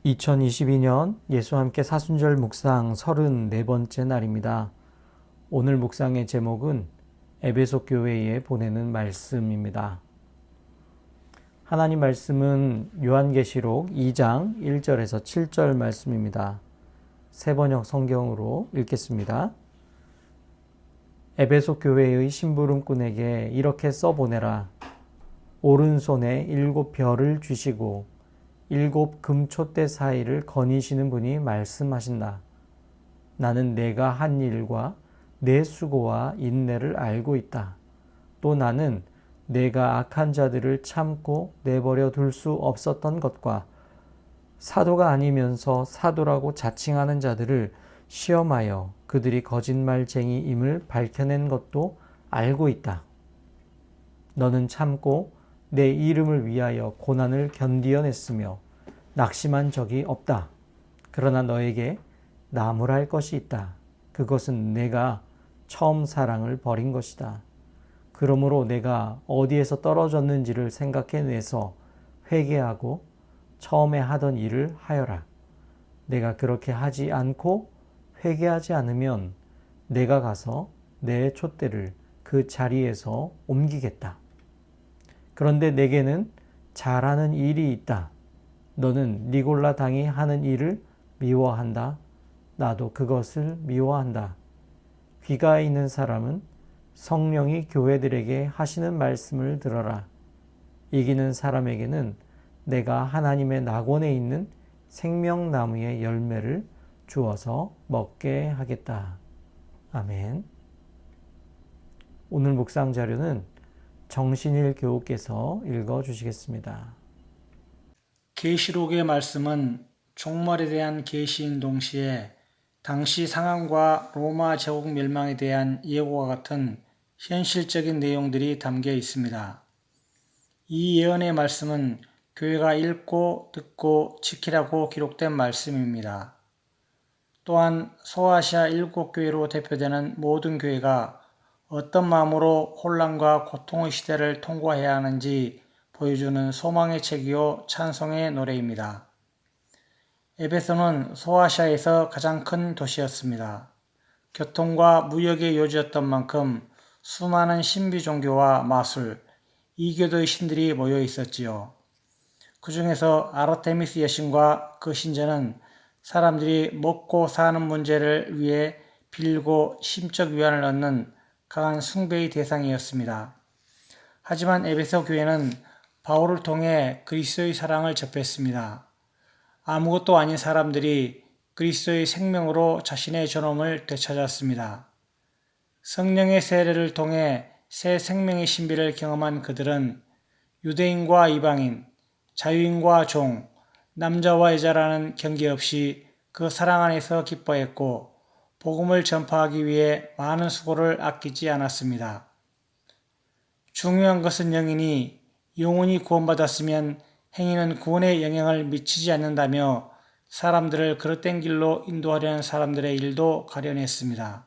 2022년 예수와 함께 사순절 묵상 34번째 날입니다. 오늘 묵상의 제목은 에베소 교회에 보내는 말씀입니다. 하나님 말씀은 요한계시록 2장 1절에서 7절 말씀입니다. 세번역 성경으로 읽겠습니다. 에베소 교회의 심부름꾼에게 이렇게 써보내라. 오른손에 7별을 쥐시고 7 금촛대 사이를 거니시는 분이 말씀하신다. 나는 내가 한 일과 내 수고와 인내를 알고 있다. 또 나는 내가 악한 자들을 참고 내버려 둘 수 없었던 것과 사도가 아니면서 사도라고 자칭하는 자들을 시험하여 그들이 거짓말쟁이임을 밝혀낸 것도 알고 있다. 너는 참고 내 이름을 위하여 고난을 견디어냈으며 낙심한 적이 없다. 그러나 너에게 나무랄 것이 있다. 그것은 내가 처음 사랑을 버린 것이다. 그러므로 내가 어디에서 떨어졌는지를 생각해내서 회개하고 처음에 하던 일을 하여라. 내가 그렇게 하지 않고 회개하지 않으면 내가 가서 내 촛대를 그 자리에서 옮기겠다. 그런데 내게는 잘하는 일이 있다. 너는 니골라 당이 하는 일을 미워한다. 나도 그것을 미워한다. 귀가 있는 사람은 성령이 교회들에게 하시는 말씀을 들어라. 이기는 사람에게는 내가 하나님의 낙원에 있는 생명나무의 열매를 주어서 먹게 하겠다. 아멘. 오늘 묵상 자료는 정신일 교우께서 읽어주시겠습니다. 계시록의 말씀은 종말에 대한 계시인 동시에 당시 상황과 로마 제국 멸망에 대한 예고와 같은 현실적인 내용들이 담겨 있습니다. 이 예언의 말씀은 교회가 읽고 듣고 지키라고 기록된 말씀입니다. 또한 소아시아 7교회로 대표되는 모든 교회가 어떤 마음으로 혼란과 고통의 시대를 통과해야 하는지 보여주는 소망의 책이요 찬송의 노래입니다. 에베소는 소아시아에서 가장 큰 도시였습니다. 교통과 무역의 요지였던 만큼 수많은 신비 종교와 마술, 이교도의 신들이 모여 있었지요. 그 중에서 아르테미스 여신과 그 신전은 사람들이 먹고 사는 문제를 위해 빌고 심적 위안을 얻는 강한 숭배의 대상이었습니다. 하지만 에베소 교회는 바울을 통해 그리스도의 사랑을 접했습니다. 아무것도 아닌 사람들이 그리스도의 생명으로 자신의 존엄을 되찾았습니다. 성령의 세례를 통해 새 생명의 신비를 경험한 그들은 유대인과 이방인, 자유인과 종, 남자와 여자라는 경계 없이 그 사랑 안에서 기뻐했고 복음을 전파하기 위해 많은 수고를 아끼지 않았습니다. 중요한 것은 영이니 영혼이 구원받았으면 행위는 구원에 영향을 미치지 않는다며 사람들을 그릇된 길로 인도하려는 사람들의 일도 가려냈습니다.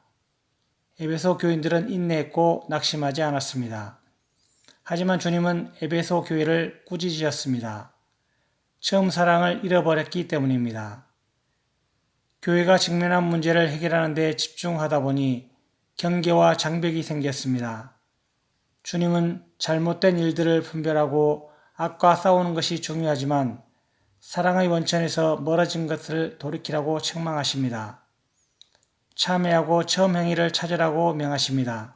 에베소 교인들은 인내했고 낙심하지 않았습니다. 하지만 주님은 에베소 교회를 꾸짖으셨습니다. 처음 사랑을 잃어버렸기 때문입니다. 교회가 직면한 문제를 해결하는 데 집중하다 보니 경계와 장벽이 생겼습니다. 주님은 잘못된 일들을 분별하고 악과 싸우는 것이 중요하지만 사랑의 원천에서 멀어진 것을 돌이키라고 책망하십니다. 참회하고 처음 행위를 찾으라고 명하십니다.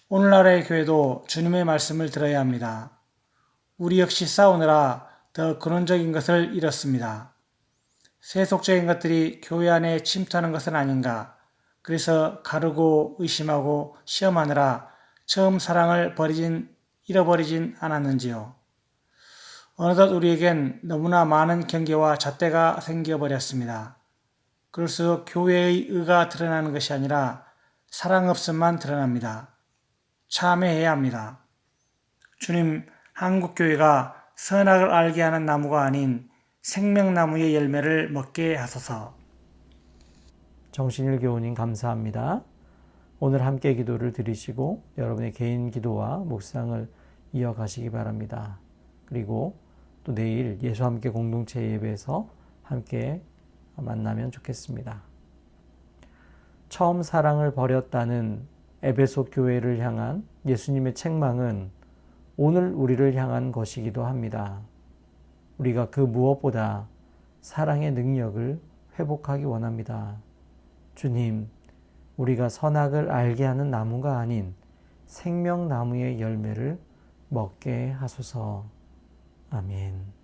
오늘날의 교회도 주님의 말씀을 들어야 합니다. 우리 역시 싸우느라 더 근원적인 것을 잃었습니다. 세속적인 것들이 교회 안에 침투하는 것은 아닌가. 그래서 가르고 의심하고 시험하느라 처음 사랑을 잃어버리진 않았는지요. 어느덧 우리에겐 너무나 많은 경계와 잣대가 생겨버렸습니다. 그럴수록 교회의 의가 드러나는 것이 아니라 사랑 없음만 드러납니다. 참회해야 합니다. 주님, 한국교회가 선악을 알게 하는 나무가 아닌 생명나무의 열매를 먹게 하소서. 정신일 교우님 감사합니다. 오늘 함께 기도를 드리시고 여러분의 개인 기도와 묵상을 이어가시기 바랍니다. 그리고 또 내일 예수와 함께 공동체 예배에서 함께 만나면 좋겠습니다. 처음 사랑을 버렸다는 에베소 교회를 향한 예수님의 책망은 오늘 우리를 향한 것이기도 합니다. 우리가 그 무엇보다 사랑의 능력을 회복하기 원합니다. 주님, 우리가 선악을 알게 하는 나무가 아닌 생명나무의 열매를 먹게 하소서. 아멘.